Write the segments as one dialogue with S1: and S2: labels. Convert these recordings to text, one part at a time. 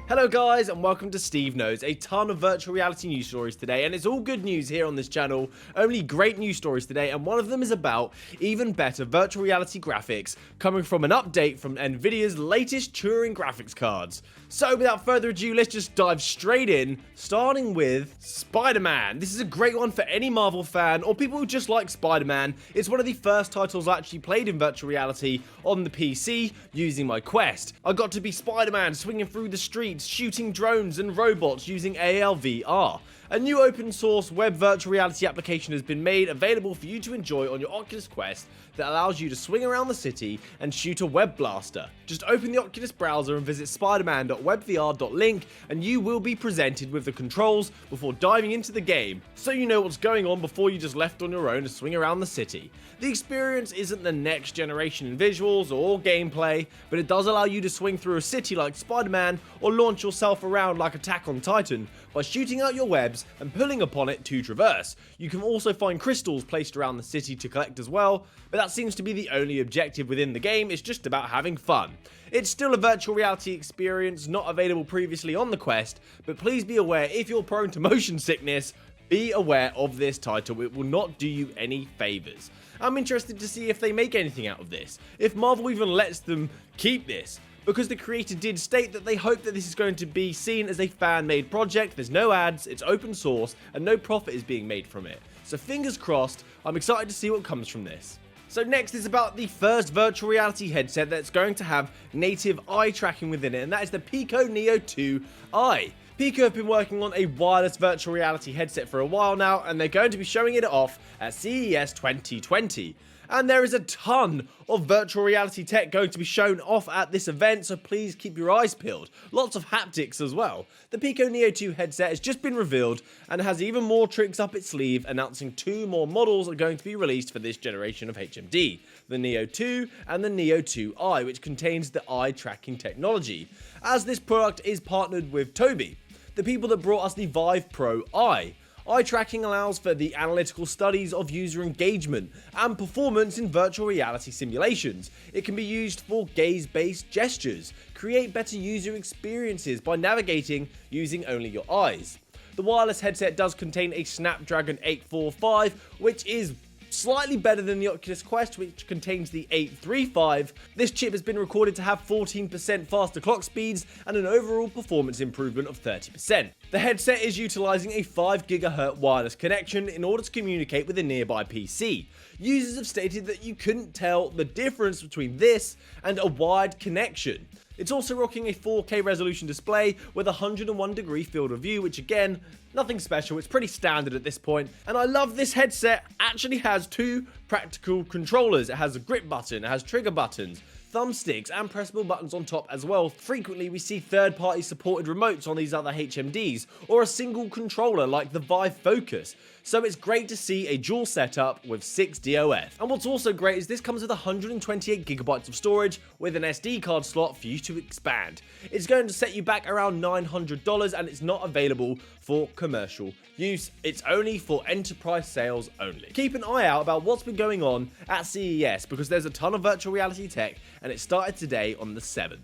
S1: Hello guys and welcome to SteveKnows, a ton of virtual reality news stories today, and it's all good news here on this channel, only great news stories today, and one of them is about even better virtual reality graphics coming from an update from Nvidia's latest Turing graphics cards. So without further ado, let's just dive straight in, starting with Spiderman. This is a great one for any Marvel fan or people who just like Spiderman. It's one of the first titles I actually played in virtual reality on the PC using my Quest. I got to be Spiderman swinging through the streets, shooting drones and robots using AR VR. A new open source web virtual reality application has been made available for you to enjoy on your Oculus Quest that allows you to swing around the city and shoot a web blaster. Just open the Oculus browser and visit spiderman.webvr.link and you will be presented with the controls before diving into the game, so you know what's going on before you just left on your own to swing around the city. The experience isn't the next generation in visuals or gameplay, but it does allow you to swing through a city like Spider-Man or launch yourself around like Attack on Titan by shooting out your webs and pulling upon it to traverse. You can also find crystals placed around the city to collect as well, but that seems to be the only objective within the game. It's just about having fun. It's still a virtual reality experience not available previously on the Quest, but please be aware if you're prone to motion sickness, be aware of this title. It will not do you any favors. I'm interested to see if they make anything out of this, if Marvel even lets them keep this, because the creator did state that they hope that this is going to be seen as a fan-made project. There's no ads, it's open source, and no profit is being made from it. So fingers crossed, I'm excited to see what comes from this. So next is about the first virtual reality headset that's going to have native eye tracking within it, and that is the Pico Neo 2 Eye. Pico have been working on a wireless virtual reality headset for a while now, and they're going to be showing it off at CES 2020. And there is a ton of virtual reality tech going to be shown off at this event, so please keep your eyes peeled. Lots of haptics as well. The Pico Neo 2 headset has just been revealed and has even more tricks up its sleeve, announcing two more models are going to be released for this generation of HMD. The Neo 2 and the Neo 2 Eye, which contains the eye tracking technology. As this product is partnered with Tobii, the people that brought us the Vive Pro Eye. Eye tracking allows for the analytical studies of user engagement and performance in virtual reality simulations. It can be used for gaze-based gestures, create better user experiences by navigating using only your eyes. The wireless headset does contain a Snapdragon 845, which is slightly better than the Oculus Quest, which contains the 835. This chip has been recorded to have 14% faster clock speeds and an overall performance improvement of 30%. The headset is utilizing a 5 GHz wireless connection in order to communicate with a nearby PC. Users have stated that you couldn't tell the difference between this and a wired connection. It's also rocking a 4K resolution display with a 101-degree field of view, which again, nothing special, it's pretty standard at this point. And I love this headset actually has two practical controllers. It has a grip button, it has trigger buttons, thumbsticks and pressable buttons on top as well. Frequently we see third-party supported remotes on these other HMDs, or a single controller like the Vive Focus. So it's great to see a dual setup with 6 DOF. And what's also great is this comes with 128GB of storage with an SD card slot for you to expand. It's going to set you back around $900 and it's not available for commercial use. It's only for enterprise sales only. Keep an eye out about what's been going on at CES because there's a ton of virtual reality tech and it started today on the 7th.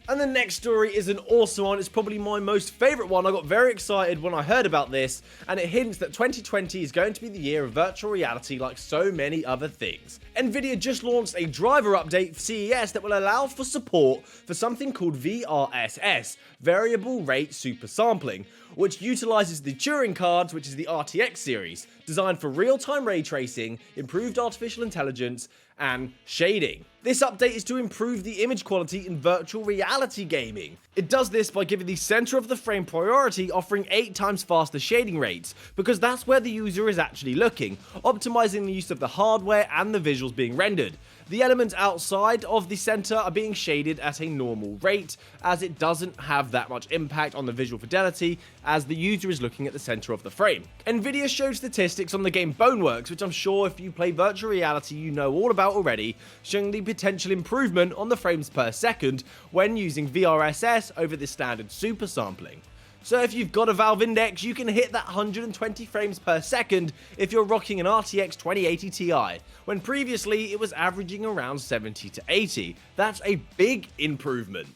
S1: And the next story is an awesome one. It's probably my most favorite one. I got very excited when I heard about this, and it hints that 2020 is going to be the year of virtual reality like so many other things. Nvidia just launched a driver update for CES that will allow for support for something called VRSS, Variable Rate Super Sampling, which utilizes the Turing cards, which is the RTX series, designed for real-time ray tracing, improved artificial intelligence, and shading. This update is to improve the image quality in virtual reality gaming. It does this by giving the center of the frame priority, offering 8 times faster shading rates, because that's where the user is actually looking, optimizing the use of the hardware and the visuals being rendered. The elements outside of the center are being shaded at a normal rate, as it doesn't have that much impact on the visual fidelity as the user is looking at the center of the frame. Nvidia showed statistics on the game Boneworks, which I'm sure if you play virtual reality you know all about already, showing the potential improvement on the frames per second when using VRSS over the standard super sampling. So if you've got a Valve Index, you can hit that 120 frames per second if you're rocking an RTX 2080 Ti, when previously it was averaging around 70 to 80. That's a big improvement.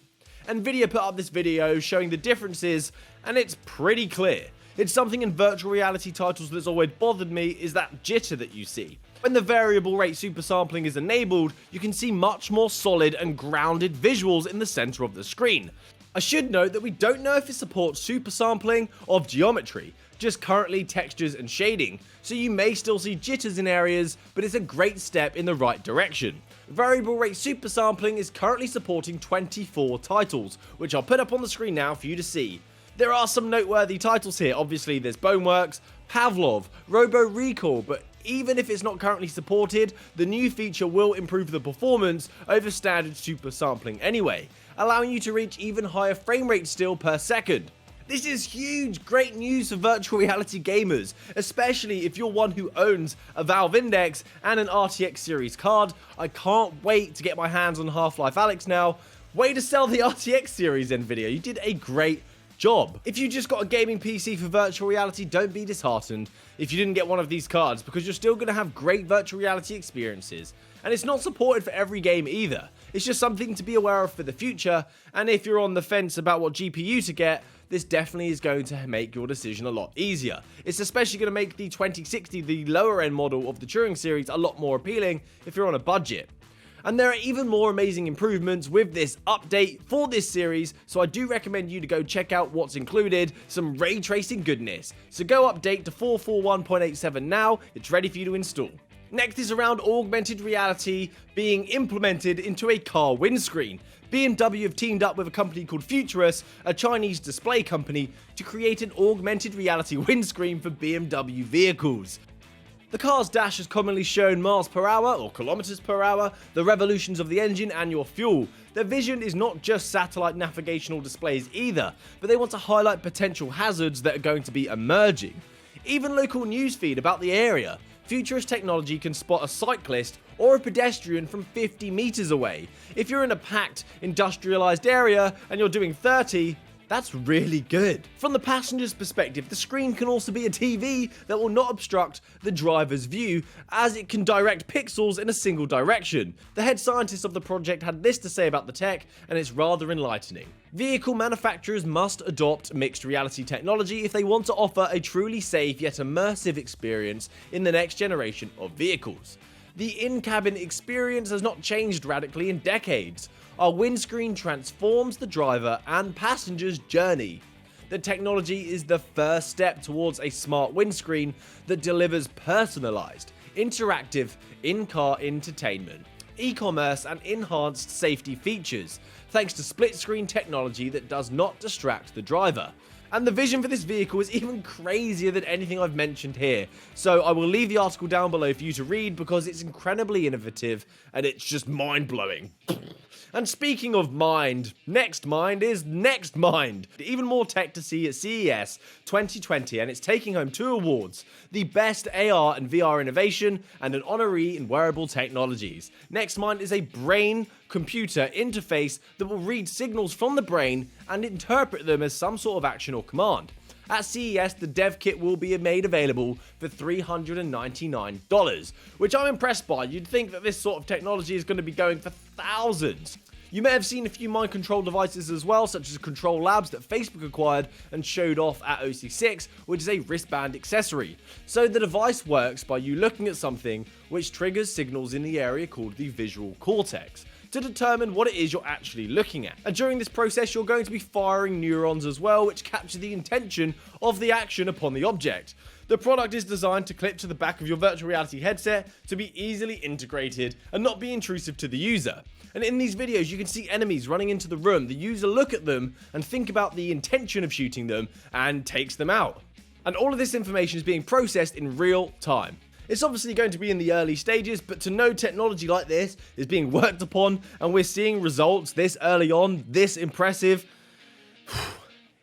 S1: Nvidia put up this video showing the differences, and it's pretty clear. It's something in virtual reality titles that's always bothered me is that jitter that you see. When the variable rate super sampling is enabled, you can see much more solid and grounded visuals in the center of the screen. I should note that we don't know if it supports super sampling of geometry, just currently textures and shading, so you may still see jitters in areas, but it's a great step in the right direction. Variable rate super sampling is currently supporting 24 titles, which I'll put up on the screen now for you to see. There are some noteworthy titles here. Obviously there's Boneworks, Pavlov, Robo Recall, but even if it's not currently supported, the new feature will improve the performance over standard super sampling anyway, allowing you to reach even higher frame rates still per second. This is huge, great news for virtual reality gamers, especially if you're one who owns a Valve Index and an RTX series card. I can't wait to get my hands on Half-Life Alyx now. Way to sell the RTX series, Nvidia, you did a great job. If you just got a gaming PC for virtual reality, don't be disheartened if you didn't get one of these cards, because you're still going to have great virtual reality experiences. And it's not supported for every game either. It's just something to be aware of for the future, and if you're on the fence about what GPU to get, this definitely is going to make your decision a lot easier. It's especially going to make the 2060, the lower end model of the Turing series, a lot more appealing if you're on a budget. And there are even more amazing improvements with this update for this series, so I do recommend you to go check out what's included, some ray tracing goodness. So go update to 441.87 now, it's ready for you to install. Next is around augmented reality being implemented into a car windscreen. BMW have teamed up with a company called Futurus, a Chinese display company, to create an augmented reality windscreen for BMW vehicles. The car's dash has commonly shown miles per hour or kilometers per hour, the revolutions of the engine and your fuel. Their vision is not just satellite navigational displays either, but they want to highlight potential hazards that are going to be emerging. Even local newsfeed about the area. Futurist technology can spot a cyclist or a pedestrian from 50 meters away. If you're in a packed, industrialized area and you're doing 30, that's really good. From the passenger's perspective, the screen can also be a TV that will not obstruct the driver's view, as it can direct pixels in a single direction. The head scientist of the project had this to say about the tech, and it's rather enlightening. Vehicle manufacturers must adopt mixed reality technology if they want to offer a truly safe yet immersive experience in the next generation of vehicles. The in-cabin experience has not changed radically in decades. Our windscreen transforms the driver and passenger's journey. The technology is the first step towards a smart windscreen that delivers personalized, interactive, in-car entertainment, e-commerce and enhanced safety features, thanks to split-screen technology that does not distract the driver. And the vision for this vehicle is even crazier than anything I've mentioned here, so I will leave the article down below for you to read because it's incredibly innovative and it's just mind-blowing. And speaking of mind, NextMind is NextMind. Even more tech to see at CES 2020, and it's taking home 2 awards, the Best AR and VR Innovation and an honoree in wearable technologies. NextMind is a brain-computer interface that will read signals from the brain and interpret them as some sort of action or command. At CES, the dev kit will be made available for $399, which I'm impressed by. You'd think that this sort of technology is going to be going for thousands. You may have seen a few mind control devices as well, such as Control Labs that Facebook acquired and showed off at OC6, which is a wristband accessory. So the device works by you looking at something which triggers signals in the area called the visual cortex to determine what it is you're actually looking at. And during this process, you're going to be firing neurons as well, which capture the intention of the action upon the object. The product is designed to clip to the back of your virtual reality headset to be easily integrated and not be intrusive to the user. And in these videos, you can see enemies running into the room. The user look at them and think about the intention of shooting them and takes them out. And all of this information is being processed in real time. It's obviously going to be in the early stages, but to know technology like this is being worked upon and we're seeing results this early on, this impressive,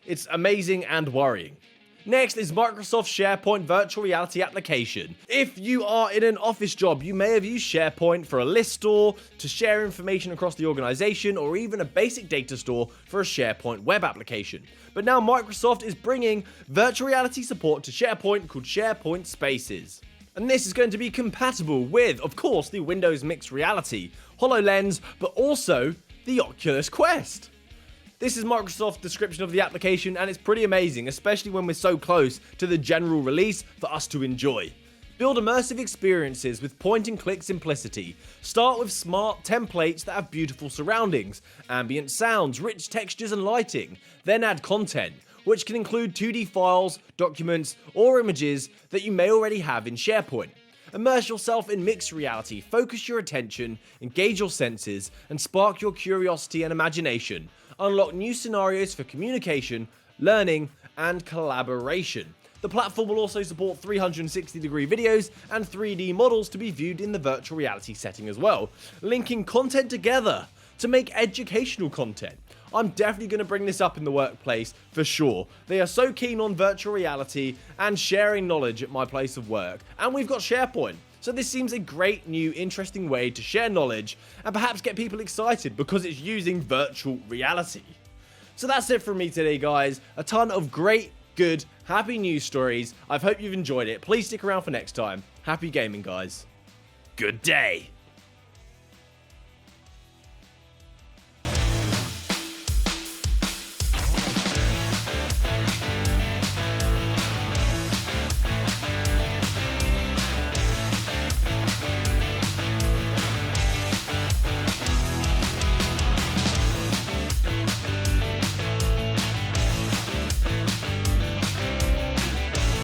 S1: it's amazing and worrying. Next is Microsoft's SharePoint virtual reality application. If you are in an office job, you may have used SharePoint for a list store, to share information across the organization, or even a basic data store for a SharePoint web application. But now Microsoft is bringing virtual reality support to SharePoint called SharePoint Spaces. And this is going to be compatible with, of course, the Windows Mixed Reality, HoloLens, but also the Oculus Quest. This is Microsoft's description of the application, and it's pretty amazing, especially when we're so close to the general release for us to enjoy. Build immersive experiences with point-and-click simplicity. Start with smart templates that have beautiful surroundings, ambient sounds, rich textures and lighting. Then add content, which can include 2D files, documents, or images that you may already have in SharePoint. Immerse yourself in mixed reality, focus your attention, engage your senses, and spark your curiosity and imagination. Unlock new scenarios for communication, learning, and collaboration. The platform will also support 360-degree videos and 3D models to be viewed in the virtual reality setting as well, linking content together to make educational content. I'm definitely going to bring this up in the workplace for sure. They are so keen on virtual reality and sharing knowledge at my place of work, and we've got SharePoint. So this seems a great new interesting way to share knowledge and perhaps get people excited because it's using virtual reality. So that's it from me today, guys. A ton of great, good, happy news stories. I hope you've enjoyed it. Please stick around for next time. Happy gaming, guys. Good day.